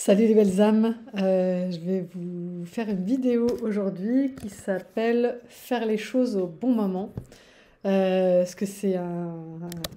Salut les belles âmes, je vais vous faire une vidéo aujourd'hui qui s'appelle «Faire les choses au bon moment». Parce que c'est un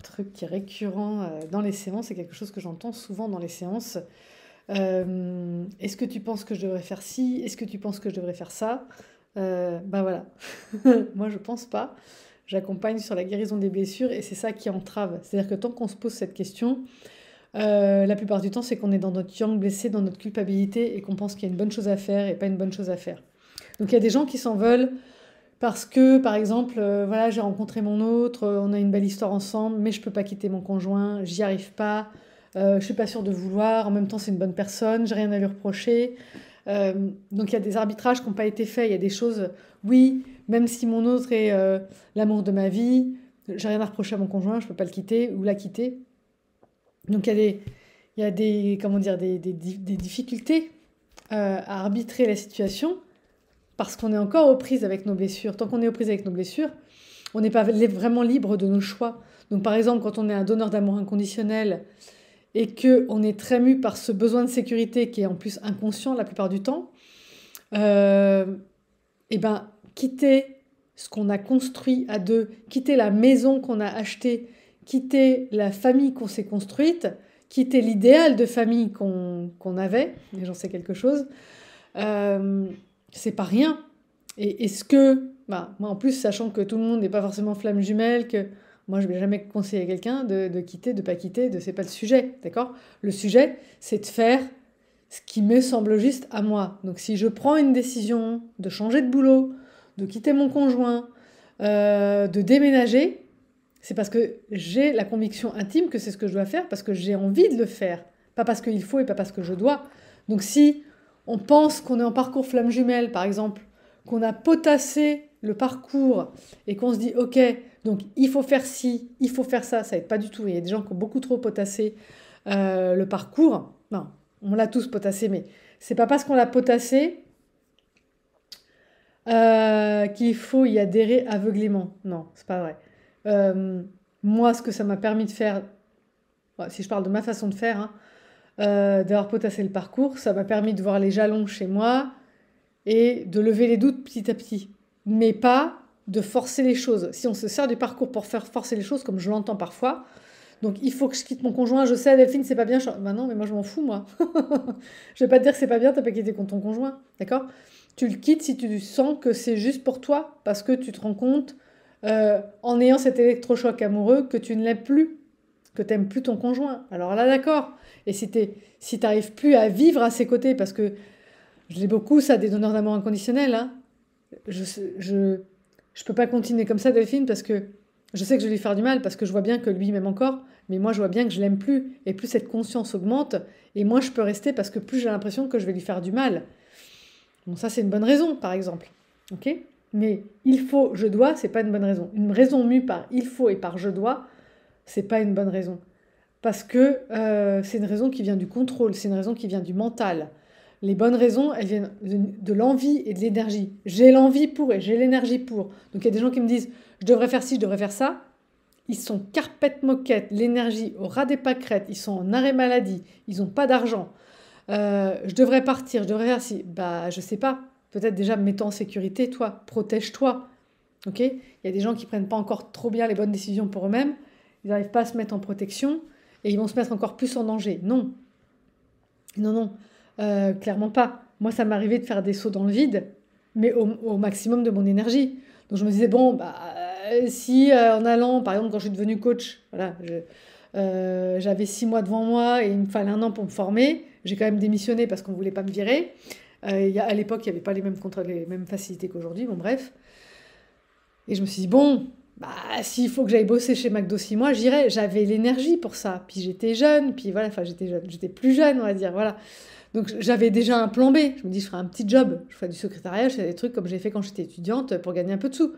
truc qui est récurrent dans les séances, c'est quelque chose que j'entends souvent dans les séances. Est-ce que tu penses que je devrais faire ci? Est-ce que tu penses que je devrais faire ça? Ben voilà, moi je pense pas. J'accompagne sur la guérison des blessures et c'est ça qui entrave. C'est-à-dire que tant qu'on se pose cette question, la plupart du temps, c'est qu'on est dans notre yang blessé, dans notre culpabilité et qu'on pense qu'il y a une bonne chose à faire et pas une bonne chose à faire. Donc il y a des gens qui s'en veulent parce que, par exemple, voilà, j'ai rencontré mon autre, on a une belle histoire ensemble, mais je peux pas quitter mon conjoint, j'y arrive pas, je suis pas sûre de vouloir, en même temps c'est une bonne personne, j'ai rien à lui reprocher. Euh, donc il y a des arbitrages qui n'ont pas été faits, il y a des choses, oui, même si mon autre est l'amour de ma vie, j'ai rien à reprocher à mon conjoint, je peux pas le quitter ou la quitter. Donc il y a des, comment dire, des difficultés à arbitrer la situation parce qu'on est encore aux prises avec nos blessures. Tant qu'on est aux prises avec nos blessures, on n'est pas vraiment libre de nos choix. Donc par exemple, quand on est un donneur d'amour inconditionnel et qu'on est très mu par ce besoin de sécurité qui est en plus inconscient la plupart du temps, euh, et ben quitter ce qu'on a construit à deux, quitter la maison qu'on a achetée, quitter la famille qu'on s'est construite, quitter l'idéal de famille qu'on avait, et j'en sais quelque chose, euh, c'est pas rien. Et est-ce que, bah, moi en plus, sachant que tout le monde n'est pas forcément flamme jumelle, que moi je vais jamais conseiller à quelqu'un de quitter, de pas quitter, c'est pas le sujet, d'accord? Le sujet, c'est de faire ce qui me semble juste à moi. Donc si je prends une décision de changer de boulot, de quitter mon conjoint, de déménager, c'est parce que j'ai la conviction intime que c'est ce que je dois faire, parce que j'ai envie de le faire. Pas parce qu'il faut et pas parce que je dois. Donc si on pense qu'on est en parcours flamme jumelle, par exemple, qu'on a potassé le parcours et qu'on se dit, ok, donc il faut faire ci, il faut faire ça n'aide pas du tout. Il y a des gens qui ont beaucoup trop potassé le parcours. Non, on l'a tous potassé, mais c'est pas parce qu'on l'a potassé qu'il faut y adhérer aveuglément. Non, c'est pas vrai. Euh, Moi, ce que ça m'a permis de faire, ouais, si je parle de ma façon de faire, hein, d'avoir potassé le parcours, ça m'a permis de voir les jalons chez moi et de lever les doutes petit à petit. Mais pas de forcer les choses. Si on se sert du parcours pour faire forcer les choses, comme je l'entends parfois, donc il faut que je quitte mon conjoint, je sais Delphine, c'est pas bien. Bah non, mais moi je m'en fous, moi. Je vais pas te dire que c'est pas bien, t'as pas quitté ton conjoint, d'accord? Tu le quittes si tu sens que c'est juste pour toi, parce que tu te rends compte, en ayant cet électrochoc amoureux, que tu ne l'aimes plus, que t'aimes plus ton conjoint. Alors là, d'accord. Et si t'arrives plus à vivre à ses côtés, parce que je l'ai beaucoup, ça, des donneurs d'amour inconditionnel, hein, je, je, je peux pas continuer comme ça, Delphine, parce que je sais que je vais lui faire du mal, parce que je vois bien que lui m'aime encore, mais moi je vois bien que je l'aime plus, et plus cette conscience augmente, et moins je peux rester, parce que plus j'ai l'impression que je vais lui faire du mal. Bon, ça c'est une bonne raison, par exemple. Ok? Mais il faut, je dois, c'est pas une bonne raison. Une raison mue par il faut et par je dois, c'est pas une bonne raison. Parce que c'est une raison qui vient du contrôle, c'est une raison qui vient du mental. Les bonnes raisons, elles viennent de l'envie et de l'énergie. J'ai l'envie pour et j'ai l'énergie pour. Donc il y a des gens qui me disent, je devrais faire ci, je devrais faire ça. Ils sont carpette moquette, l'énergie au ras des pâquerettes, ils sont en arrêt maladie, ils n'ont pas d'argent. Je devrais partir, je devrais faire ci. Bah je sais pas. Peut-être déjà mets-toi en sécurité, toi, protège-toi. Ok? Il y a des gens qui prennent pas encore trop bien les bonnes décisions pour eux-mêmes. Ils n'arrivent pas à se mettre en protection et ils vont se mettre encore plus en danger. Non, non, non, clairement pas. Moi, ça m'arrivait de faire des sauts dans le vide, mais au maximum de mon énergie. Donc je me disais, bon, bah, si en allant, par exemple, quand je suis devenue coach, voilà, j'avais 6 mois devant moi et il me fallait un an pour me former, j'ai quand même démissionné parce qu'on ne voulait pas me virer. À l'époque, il n'y avait pas les mêmes contrats, les mêmes facilités qu'aujourd'hui, bon bref. Et je me suis dit, bon, bah, s'il faut que j'aille bosser chez McDo 6 mois, j'irai. J'avais l'énergie pour ça. Puis j'étais jeune, puis voilà, enfin j'étais jeune, j'étais plus jeune, on va dire, voilà. Donc j'avais déjà un plan B. Je me dis, je ferai un petit job, je ferai du secrétariat, je ferai des trucs comme j'ai fait quand j'étais étudiante pour gagner un peu de sous.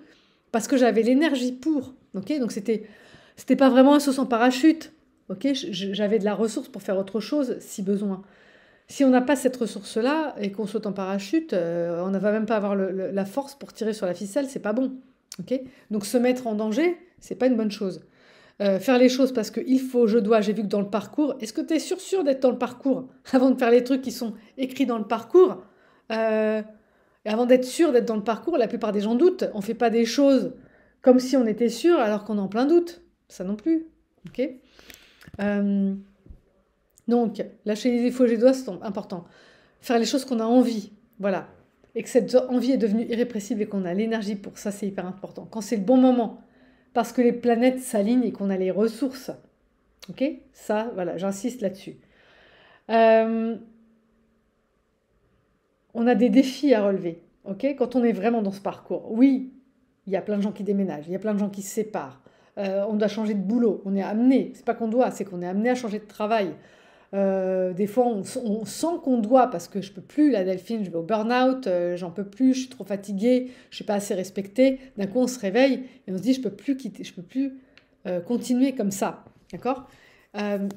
Parce que j'avais l'énergie pour, ok? Donc c'était pas vraiment un saut en parachute, ok? J'avais de la ressource pour faire autre chose si besoin. Si on n'a pas cette ressource-là et qu'on saute en parachute, on ne va même pas avoir la force pour tirer sur la ficelle, c'est pas bon. Ok? Donc se mettre en danger, c'est pas une bonne chose. faire les choses parce qu'il faut, je dois, j'ai vu que dans le parcours, est-ce que tu es sûr d'être dans le parcours avant de faire les trucs qui sont écrits dans le parcours? Et avant d'être sûr d'être dans le parcours, la plupart des gens doutent. On ne fait pas des choses comme si on était sûr alors qu'on est en plein doute. Ça non plus. Ok. Euh, donc, lâcher les défauts, les doigts, c'est important. Faire les choses qu'on a envie. Voilà. Et que cette envie est devenue irrépressible et qu'on a l'énergie pour ça, c'est hyper important. Quand c'est le bon moment, parce que les planètes s'alignent et qu'on a les ressources. Ok. Ça, voilà, j'insiste là-dessus. On a des défis à relever, ok? Quand on est vraiment dans ce parcours. Oui, il y a plein de gens qui déménagent, il y a plein de gens qui se séparent. On doit changer de boulot, on est amené, c'est pas qu'on doit, c'est qu'on est amené à changer de travail. Des fois, on sent qu'on doit, parce que je peux plus, la Delphine, je vais au burn-out, j'en peux plus, je suis trop fatiguée, je suis pas assez respectée. D'un coup, on se réveille et on se dit, je peux plus quitter, je peux plus continuer comme ça, d'accord?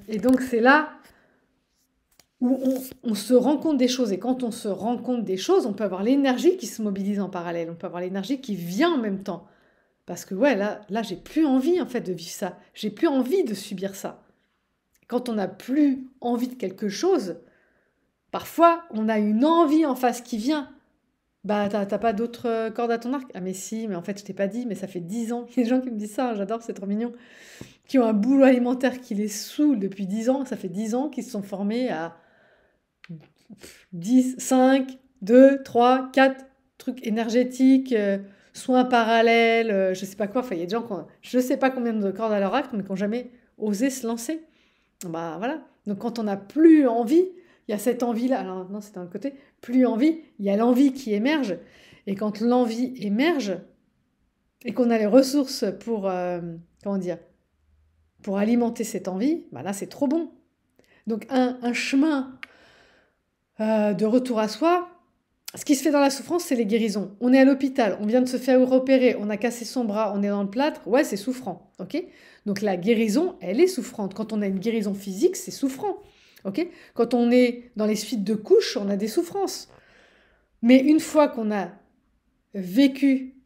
Et donc, c'est là où on se rend compte des choses. Et quand on se rend compte des choses, on peut avoir l'énergie qui se mobilise en parallèle. On peut avoir l'énergie qui vient en même temps. Parce que ouais, là j'ai plus envie en fait de vivre ça. J'ai plus envie de subir ça. Quand on n'a plus envie de quelque chose, parfois on a une envie en face qui vient. Bah t'as pas d'autres cordes à ton arc? Ah mais si, mais en fait je t'ai pas dit, mais ça fait 10 ans. Il y a des gens qui me disent ça, hein, j'adore, c'est trop mignon. Qui ont un boulot alimentaire qui les saoule depuis 10 ans. Ça fait 10 ans qu'ils se sont formés à 10, 5, 2, 3, 4 trucs énergétiques, soins parallèles, je sais pas quoi. Enfin, il y a des gens qui ont, je sais pas combien de cordes à leur arc, mais qui n'ont jamais osé se lancer. Bah voilà. Donc quand on n'a plus envie, il y a cette envie-là. Alors non, c'est d'un côté. Plus envie, il y a l'envie qui émerge. Et quand l'envie émerge, et qu'on a les ressources pour, comment dire, pour alimenter cette envie, bah là c'est trop bon. Donc un chemin de retour à soi, ce qui se fait dans la souffrance, c'est les guérisons. On est à l'hôpital, on vient de se faire opérer, on a cassé son bras, on est dans le plâtre, ouais, c'est souffrant, ok? Donc la guérison, elle est souffrante. Quand on a une guérison physique, c'est souffrant, ok? Quand on est dans les suites de couches, on a des souffrances. Mais une fois qu'on a vécu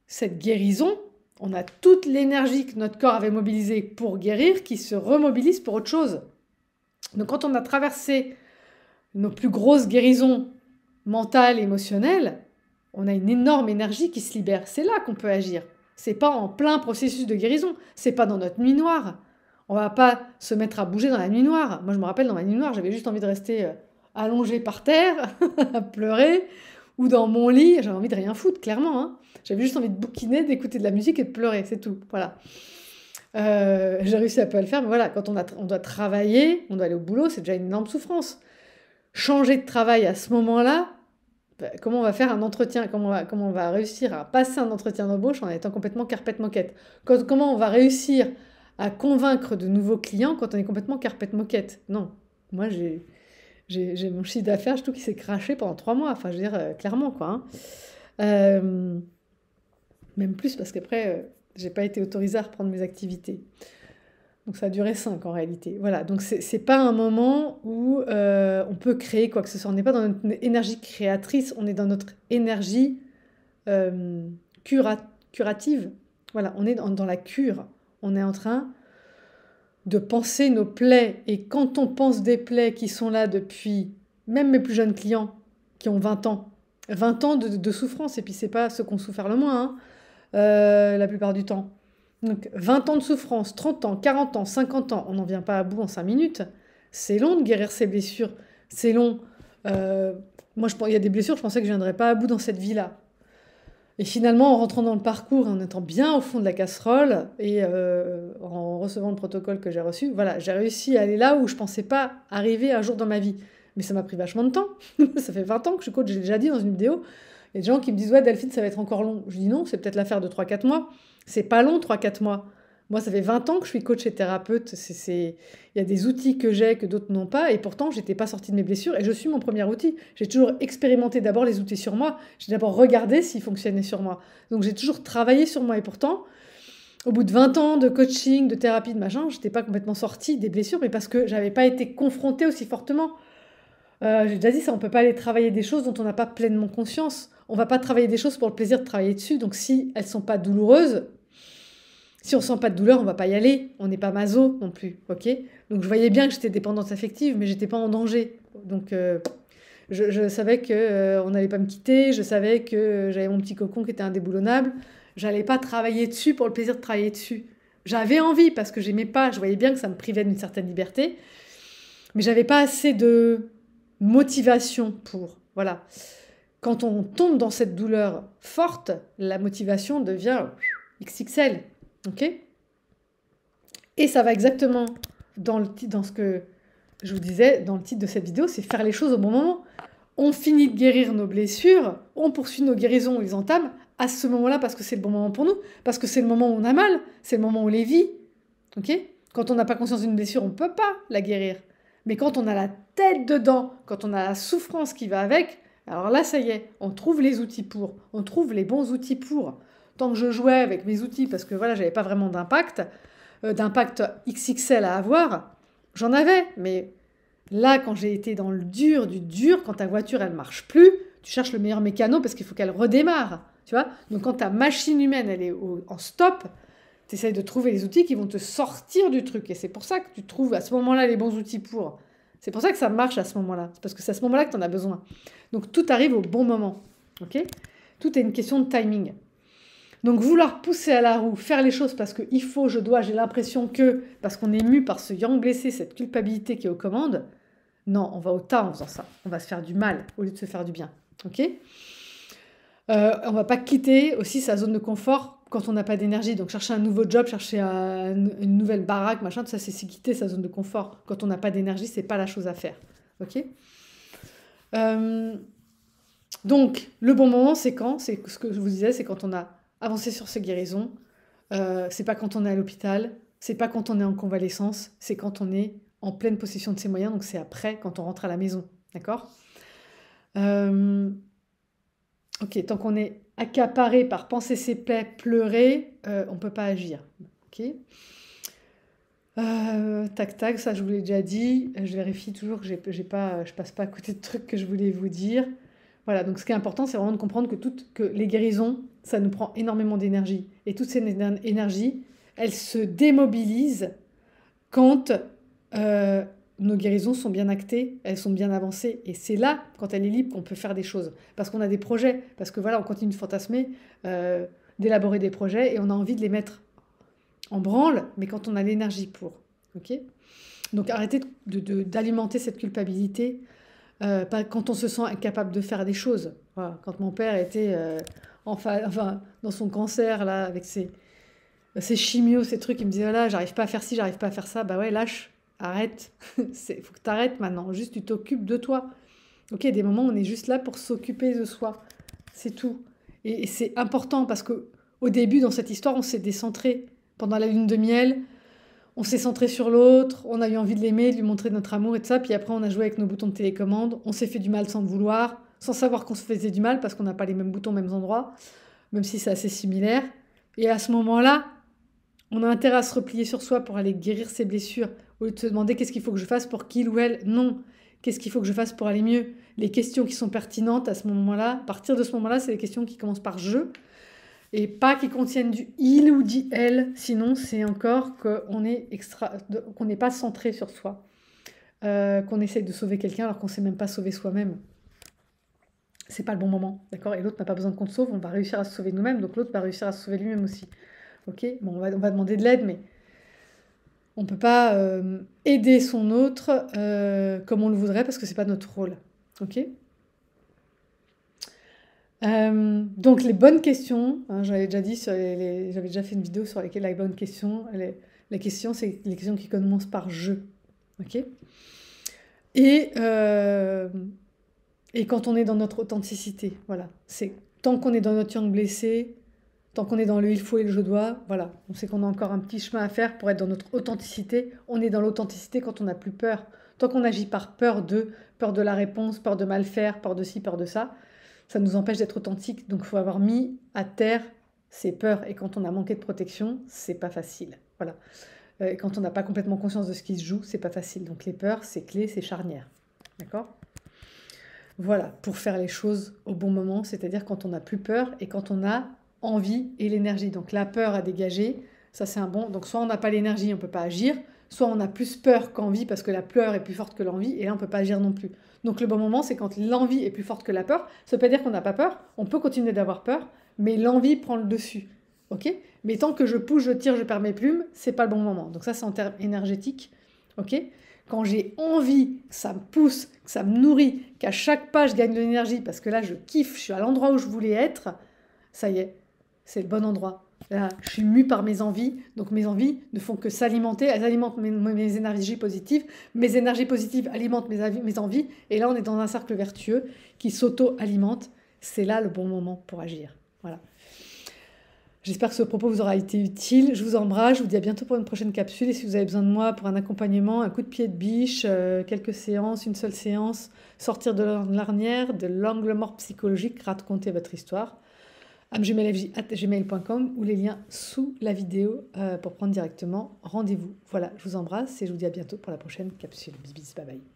cette guérison, on a toute l'énergie que notre corps avait mobilisée pour guérir qui se remobilise pour autre chose. Donc quand on a traversé nos plus grosses guérisons mentales, émotionnelles, on a une énorme énergie qui se libère. C'est là qu'on peut agir. C'est pas en plein processus de guérison. C'est pas dans notre nuit noire. On va pas se mettre à bouger dans la nuit noire. Moi, je me rappelle, dans ma nuit noire, j'avais juste envie de rester allongée par terre, à pleurer, ou dans mon lit. J'avais envie de rien foutre, clairement, hein. J'avais juste envie de bouquiner, d'écouter de la musique et de pleurer, c'est tout. Voilà. J'ai réussi un peu à le faire, mais voilà, quand on doit travailler, on doit aller au boulot, c'est déjà une énorme souffrance. Changer de travail à ce moment-là, comment on va faire un entretien, comment on va réussir à passer un entretien d'embauche en étant complètement carpette moquette? Comment on va réussir à convaincre de nouveaux clients quand on est complètement carpette moquette? Non, moi j'ai mon chiffre d'affaires, je trouve qu'il s'est craché pendant 3 mois, enfin je veux dire, clairement quoi, hein. Même plus parce qu'après, j'ai pas été autorisée à reprendre mes activités. Donc ça a duré 5 en réalité. Voilà, donc c'est pas un moment où on peut créer quoi que ce soit. On n'est pas dans notre énergie créatrice, on est dans notre énergie curative. Voilà, on est dans la cure. On est en train de penser nos plaies. Et quand on pense des plaies qui sont là depuis, même mes plus jeunes clients qui ont 20 ans, 20 ans de souffrance, et puis c'est pas ceux qu'on souffert le moins, hein, la plupart du temps. Donc 20 ans de souffrance, 30 ans, 40 ans, 50 ans, on n'en vient pas à bout en 5 minutes. C'est long de guérir ses blessures. C'est long. Moi, il y a des blessures, je pensais que je ne viendrais pas à bout dans cette vie-là. Et finalement, en rentrant dans le parcours, en étant bien au fond de la casserole, et en recevant le protocole que j'ai reçu, voilà, j'ai réussi à aller là où je ne pensais pas arriver un jour dans ma vie. Mais ça m'a pris vachement de temps. Ça fait 20 ans que je suis coach, j'ai déjà dit dans une vidéo. Il y a des gens qui me disent « Ouais, Delphine, ça va être encore long. » Je dis « Non, c'est peut-être l'affaire de 3-4 mois. » C'est pas long, 3-4 mois. Moi, ça fait 20 ans que je suis coach et thérapeute. Il y a des outils que j'ai que d'autres n'ont pas. Et pourtant, je n'étais pas sortie de mes blessures. Et je suis mon premier outil. J'ai toujours expérimenté d'abord les outils sur moi. J'ai d'abord regardé s'ils fonctionnaient sur moi. Donc, j'ai toujours travaillé sur moi. Et pourtant, au bout de 20 ans de coaching, de thérapie, de machin, je n'étais pas complètement sortie des blessures. Mais parce que je n'avais pas été confrontée aussi fortement. J'ai déjà dit ça, on ne peut pas aller travailler des choses dont on n'a pas pleinement conscience. On ne va pas travailler des choses pour le plaisir de travailler dessus. Donc si elles ne sont pas douloureuses, Si on sent pas de douleur, on va pas y aller. On n'est pas maso non plus, ok? Donc je voyais bien que j'étais dépendante affective, mais j'étais pas en danger. Donc je savais que on n'allait pas me quitter, je savais que j'avais mon petit cocon qui était indéboulonnable. J'allais pas travailler dessus pour le plaisir de travailler dessus. J'avais envie parce que j'aimais pas, je voyais bien que ça me privait d'une certaine liberté, mais j'avais pas assez de motivation pour. Voilà. Quand on tombe dans cette douleur forte, la motivation devient XXL. Ok? Et ça va exactement dans ce que je vous disais dans le titre de cette vidéo, c'est faire les choses au bon moment. On finit de guérir nos blessures, on poursuit nos guérisons, on les entame à ce moment-là parce que c'est le bon moment pour nous, parce que c'est le moment où on a mal, c'est le moment où on les vit. Ok? Quand on n'a pas conscience d'une blessure, on ne peut pas la guérir. Mais quand on a la tête dedans, quand on a la souffrance qui va avec, alors là, ça y est, on trouve les outils pour, on trouve les bons outils pour. Tant que je jouais avec mes outils, parce que voilà, j'avais pas vraiment d'impact XXL à avoir, j'en avais. Mais là, quand j'ai été dans le dur du dur, quand ta voiture, elle marche plus, tu cherches le meilleur mécano parce qu'il faut qu'elle redémarre. Tu vois? Donc quand ta machine humaine, elle est en stop, tu essayes de trouver les outils qui vont te sortir du truc. Et c'est pour ça que tu trouves à ce moment-là les bons outils pour. C'est pour ça que ça marche à ce moment-là. C'est parce que c'est à ce moment-là que tu en as besoin. Donc tout arrive au bon moment. Ok? Tout est une question de timing. Donc vouloir pousser à la roue, faire les choses parce qu'il faut, je dois, j'ai l'impression que, parce qu'on est mu par ce yang blessé, cette culpabilité qui est aux commandes, non, on va au tas en faisant ça. On va se faire du mal au lieu de se faire du bien. Ok? On va pas quitter aussi sa zone de confort quand on n'a pas d'énergie. Donc chercher un nouveau job, chercher une nouvelle baraque, machin, tout ça, c'est quitter sa zone de confort. Quand on n'a pas d'énergie, c'est pas la chose à faire. Ok? Donc le bon moment, c'est quand? C'est ce que je vous disais, c'est quand on a avancé sur ses guérisons. C'est pas quand on est à l'hôpital, c'est pas quand on est en convalescence, c'est quand on est en pleine possession de ses moyens. Donc c'est après, quand on rentre à la maison. D'accord? Ok, tant qu'on est accaparé par penser ses plaies, pleurer, on ne peut pas agir. Ok. Tac tac, ça je vous l'ai déjà dit. Je vérifie toujours que je passe pas à côté de trucs que je voulais vous dire. Voilà, donc ce qui est important, c'est vraiment de comprendre que les guérisons, ça nous prend énormément d'énergie. Et toute cette énergie, elle se démobilise quand nos guérisons sont bien actées, elles sont bien avancées. Et c'est là, quand elle est libre, qu'on peut faire des choses. Parce qu'on a des projets, parce que voilà, on continue de fantasmer, d'élaborer des projets, et on a envie de les mettre en branle, mais quand on a l'énergie pour. Ok? Donc arrêtez d'alimenter cette culpabilité quand on se sent incapable de faire des choses. Voilà. Quand mon père était dans son cancer, là, avec ses chimios, ces trucs, il me disait, voilà, j'arrive pas à faire ci, j'arrive pas à faire ça. Bah ouais, lâche, arrête. Faut que tu arrêtes maintenant. Juste, tu t'occupes de toi. Ok, des moments où on est juste là pour s'occuper de soi. C'est tout. Et c'est important parce qu'au début, dans cette histoire, on s'est décentré. Pendant la lune de miel, on s'est centré sur l'autre, on a eu envie de l'aimer, de lui montrer notre amour et tout ça. Puis après, on a joué avec nos boutons de télécommande. On s'est fait du mal sans le vouloir, sans savoir qu'on se faisait du mal parce qu'on n'a pas les mêmes boutons aux mêmes endroits, même si c'est assez similaire. Et à ce moment-là, on a intérêt à se replier sur soi pour aller guérir ses blessures, au lieu de se demander qu'est-ce qu'il faut que je fasse pour qu'il ou elle. Non, qu'est-ce qu'il faut que je fasse pour aller mieux? Les questions qui sont pertinentes à ce moment-là, à partir de ce moment-là, c'est les questions qui commencent par je, et pas qui contiennent du il ou du elle. Sinon, c'est encore qu'on n'est pas centré sur soi, qu'on essaye de sauver quelqu'un alors qu'on ne sait même pas sauver soi-même. C'est pas le bon moment, d'accord? Et l'autre n'a pas besoin qu'on te sauve, on va réussir à se sauver nous-mêmes, donc l'autre va réussir à se sauver lui-même aussi. Ok? Bon, on va demander de l'aide, mais on ne peut pas aider son autre comme on le voudrait parce que c'est pas notre rôle. Ok? Donc les bonnes questions, hein, j'avais déjà dit j'avais déjà fait une vidéo sur la bonne question. Les questions, c'est les questions qui commencent par je. Ok? Et quand on est dans notre authenticité, voilà. C'est tant qu'on est dans notre yang blessé, tant qu'on est dans le il faut et le je dois, voilà. On sait qu'on a encore un petit chemin à faire pour être dans notre authenticité. On est dans l'authenticité quand on n'a plus peur. Tant qu'on agit par peur de la réponse, peur de mal faire, peur de ci, peur de ça, ça nous empêche d'être authentique. Donc il faut avoir mis à terre ses peurs. Et quand on a manqué de protection, c'est pas facile. Voilà. Et quand on n'a pas complètement conscience de ce qui se joue, c'est pas facile. Donc les peurs, c'est clé, c'est charnière. D'accord? Voilà, pour faire les choses au bon moment, c'est-à-dire quand on n'a plus peur et quand on a envie et l'énergie. Donc la peur à dégager, Ça, c'est un bon. Donc, soit on n'a pas l'énergie, on ne peut pas agir, soit on a plus peur qu'envie parce que la peur est plus forte que l'envie, et là, on ne peut pas agir non plus. Donc, le bon moment, c'est quand l'envie est plus forte que la peur. Ça ne veut pas dire qu'on n'a pas peur, on peut continuer d'avoir peur, mais l'envie prend le dessus. Ok? Mais tant que je pousse, je tire, je perds mes plumes, c'est pas le bon moment. Donc, ça, c'est en termes énergétiques. Ok? Quand j'ai envie, que ça me pousse, que ça me nourrit, qu'à chaque pas, je gagne de l'énergie parce que là, je kiffe, je suis à l'endroit où je voulais être, ça y est, c'est le bon endroit. Là, je suis mue par mes envies, donc mes envies ne font que s'alimenter, elles alimentent mes énergies positives, mes énergies positives alimentent mes envies, et là on est dans un cercle vertueux qui s'auto-alimente. C'est là le bon moment pour agir. Voilà. J'espère que ce propos vous aura été utile. Je vous embrasse, je vous dis à bientôt pour une prochaine capsule. Et si vous avez besoin de moi pour un accompagnement, un coup de pied de biche, quelques séances, une seule séance, sortir de l'ornière, de l'angle mort psychologique, raconter votre histoire, amjumelfj@gmail.com ou les liens sous la vidéo pour prendre directement rendez-vous. Voilà, je vous embrasse et je vous dis à bientôt pour la prochaine capsule. Bis bis, bye bye.